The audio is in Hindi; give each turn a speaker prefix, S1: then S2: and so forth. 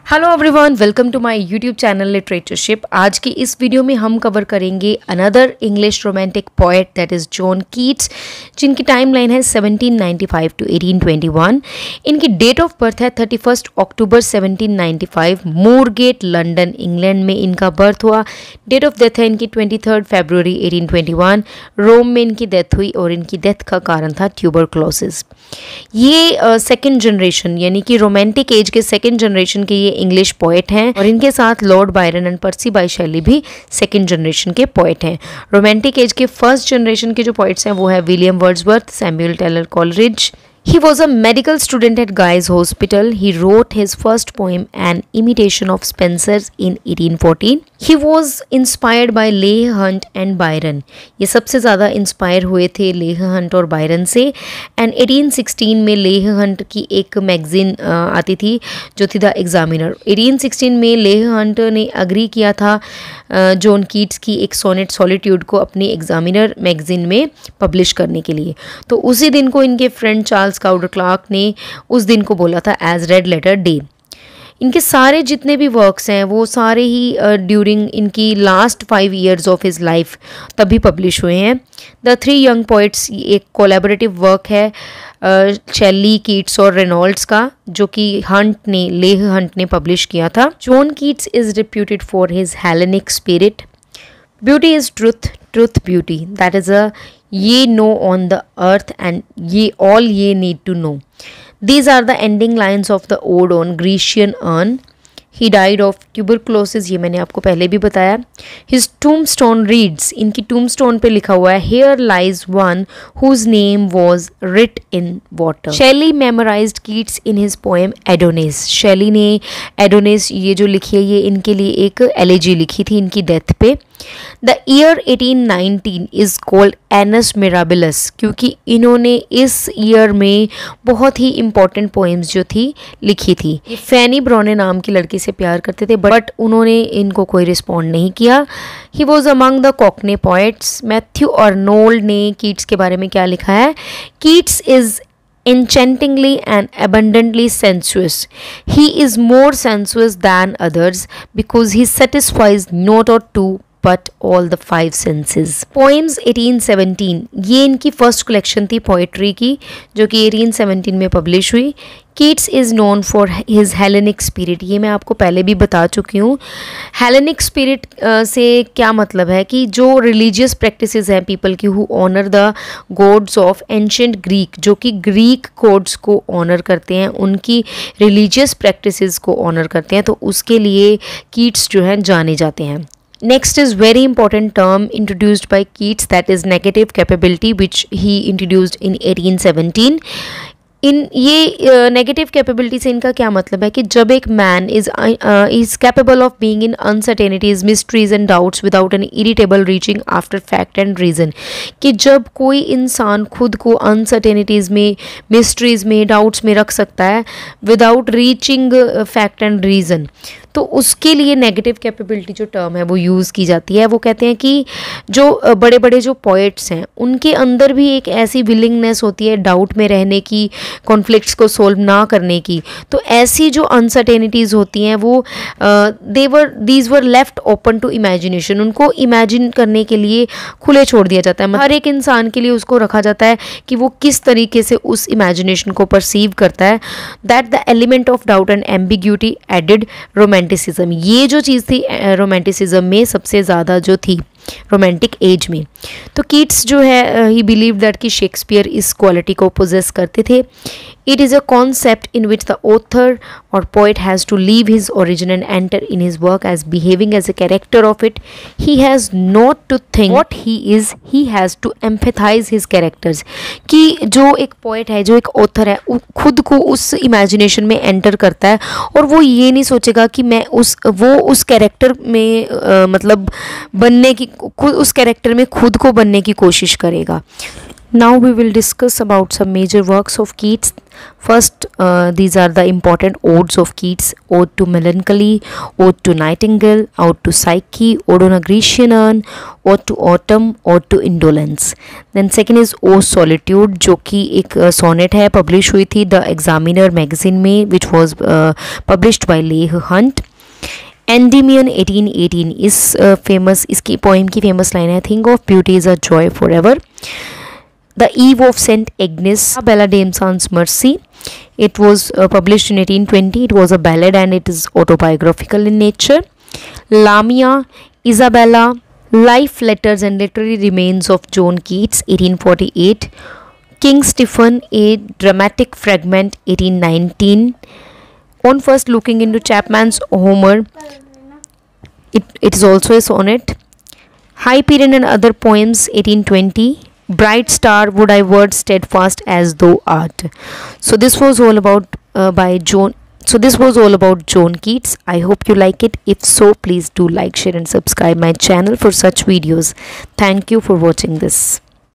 S1: Hello everyone, welcome to my YouTube channel literatureship. आज की इस वीडियो में हम कवर करेंगे another English romantic poet that is John Keats, जिनकी टाइमलाइन है 1795 टू 1821। इनकी डेट ऑफ बर्थ है 31 अक्टूबर 1795, मोरगेट लंदन इंग्लैंड में इनका बर्थ हुआ। डेट ऑफ डेथ है इनकी 23 फरवरी 1821। रोम में इनकी डेथ हुई और इनकी डेथ का कारण था ट्यूबरक्लोसिस। ये सेकेंड जनरेशन यानी कि रोमांटिक एज के सेकेंड जनरेशन के ये इंग्लिश पोएट हैं और इनके साथ Lord Byron and Percy Bysshe Shelley भी सेकेंड जनरेशन के पोएट हैं। रोमांटिक एज के फर्स्ट जनरेशन के जो पोएट्स हैं वो है William Wordsworth, Samuel Taylor Coleridge. He was a medical student at Guy's Hospital. He wrote his first poem, An Imitation of Spenser's, in 1814. He was inspired by Leigh Hunt and Byron. ये सबसे ज़्यादा इंस्पायर हुए थे लेह हंट और बायरन से। एंड 1816 में लेह हंट की एक मैगजीन आती थी जो थी द एग्जामिनर। 1816 में लेह हंट ने अग्री किया था जॉन कीट्स की एक सोनेट सॉलिट्यूड को अपनी एग्जामिनर मैगजीन में पब्लिश करने के लिए। तो उसी दिन को इनके फ्रेंड चार्ल्स काउडर क्लार्क ने उस दिन को बोला था एज रेड लेटर डे। इनके सारे जितने भी वर्क्स हैं वो सारे ही ड्यूरिंग इनकी last 5 years of his life तभी पब्लिश हुए हैं। द थ्री यंग पोइट्स एक कोलैबोरेटिव वर्क है शेली, कीट्स और रेनॉल्ड्स का, जो कि लेह हंट ने पब्लिश किया था। John Keats is reputed for his Hellenic spirit. Beauty is truth, truth beauty, that is a ye know on the earth and ye need to know. These are the ending lines of the ode on Grecian urn. He died of tuberculosis, ये मैंने आपको पहले भी बताया। His tombstone reads, इनकी tombstone पे लिखा हुआ है, Here lies one whose name was writ in water. Shelley memorized Keats in his poem Adonis. Shelley ने Adonis ये जो लिखी है ये इनके लिए एक एलेजी लिखी थी इनकी डेथ पे। The year 1819 is called Annus Mirabilis, क्योंकि इन्होंने इस ईयर में बहुत ही इम्पोर्टेंट पोएम्स जो थी लिखी थी। ये फैनी ब्रॉने नाम की लड़की से प्यार करते थे बट उन्होंने इनको कोई रिस्पॉन्ड नहीं किया। He was among the cockney poets. Matthew Arnold ने कीट्स के बारे में क्या लिखा है? Keats is enchantingly and abundantly sensuous. He is more sensuous than others because he satisfies not or two but all the 5 senses. Poems 1817, ये इनकी फर्स्ट कलेक्शन थी पोइट्री की जो कि 1817 में पब्लिश हुई। Keats is known for his Hellenic spirit, ये मैं आपको पहले भी बता चुकी हूँ। हेलेनिक स्पिरिट से क्या मतलब है कि जो रिलीजियस प्रैक्टिसेस हैं पीपल की who honour the gods of ancient Greek, जो कि ग्रीक गॉड्स को ऑनर करते हैं, उनकी रिलीजियस प्रैक्टिसेस को ऑनर करते हैं, तो उसके लिए कीट्स जो हैं जाने जाते हैं। Next is very important term introduced by Keats, that is negative capability, which he introduced in 1817. इन ये नेगेटिव कैपेबिलिटी से इनका क्या मतलब है कि जब एक man is capable of being in uncertainties, mysteries and doubts without an irritable reaching after fact and reason, कि जब कोई इंसान खुद को अनसर्टेनिटीज़ में, मिस्ट्रीज़ में, डाउट्स में रख सकता है without reaching fact and reason, तो उसके लिए नेगेटिव कैपेबिलिटी जो टर्म है वो यूज़ की जाती है। वो कहते हैं कि जो बड़े बड़े जो पोएट्स हैं उनके अंदर भी एक ऐसी विलिंगनेस होती है डाउट में रहने की, कॉन्फ्लिक्ट्स को सोल्व ना करने की, तो ऐसी जो अनसर्टेनिटीज़ होती हैं वो these were left open to imagination, उनको इमेजिन करने के लिए खुले छोड़ दिया जाता है। हर एक इंसान के लिए उसको रखा जाता है कि वो किस तरीके से उस इमेजिनेशन को परसीव करता है। That the element of doubt and ambiguity added romanticism, ये जो चीज़ थी रोमांटिसिज्म में सबसे ज़्यादा जो थी रोमांटिक एज में। तो कीट्स जो है ही बिलीव दैट कि शेक्सपियर इस क्वालिटी को पोजेस करते थे। It is a concept in which the author और poet has to leave his origin and enter in his work as behaving as a character of it. He has not to think what he is, he has to empathise his characters, कि जो एक पोइट है, जो एक ऑथर है, खुद को उस इमेजिनेशन में एंटर करता है और वो ये नहीं सोचेगा कि मैं उस कैरेक्टर में मतलब बनने की, खुद उस कैरेक्टर में खुद को बनने की कोशिश करेगा। Now we will discuss about some major works of Keats. First, these are the important odes of Keats: Ode to Melancholy, Ode to Nightingale, Ode to Psyche, Ode on a Grecian Urn, Ode to Autumn, Ode to Indolence. Then second is O Solitude, जो कि एक सोनेट है, पब्लिश हुई थी द एग्जामिनर मैगजीन में, which was published by Leh Hunt. Endymion 1818 इस फेमस, इसकी पोइम की फेमस लाइन है, think of beauty is a joy for ever. The Eve of St. Agnes, Bella Dame Sans Mercy. It was published in 1820. It was a ballad and it is autobiographical in nature. Lamia, Isabella, Life, Letters and Literary Remains of John Keats, 1848. King Stephen, a dramatic fragment, 1819. On first looking into Chapman's Homer, it is also a sonnet. Hyperion and Other Poems, 1820. Bright star, would I word steadfast as thou art. So this was all about John Keats. I hope you like it. If so, please do like, share and subscribe my channel for such videos. Thank you for watching this.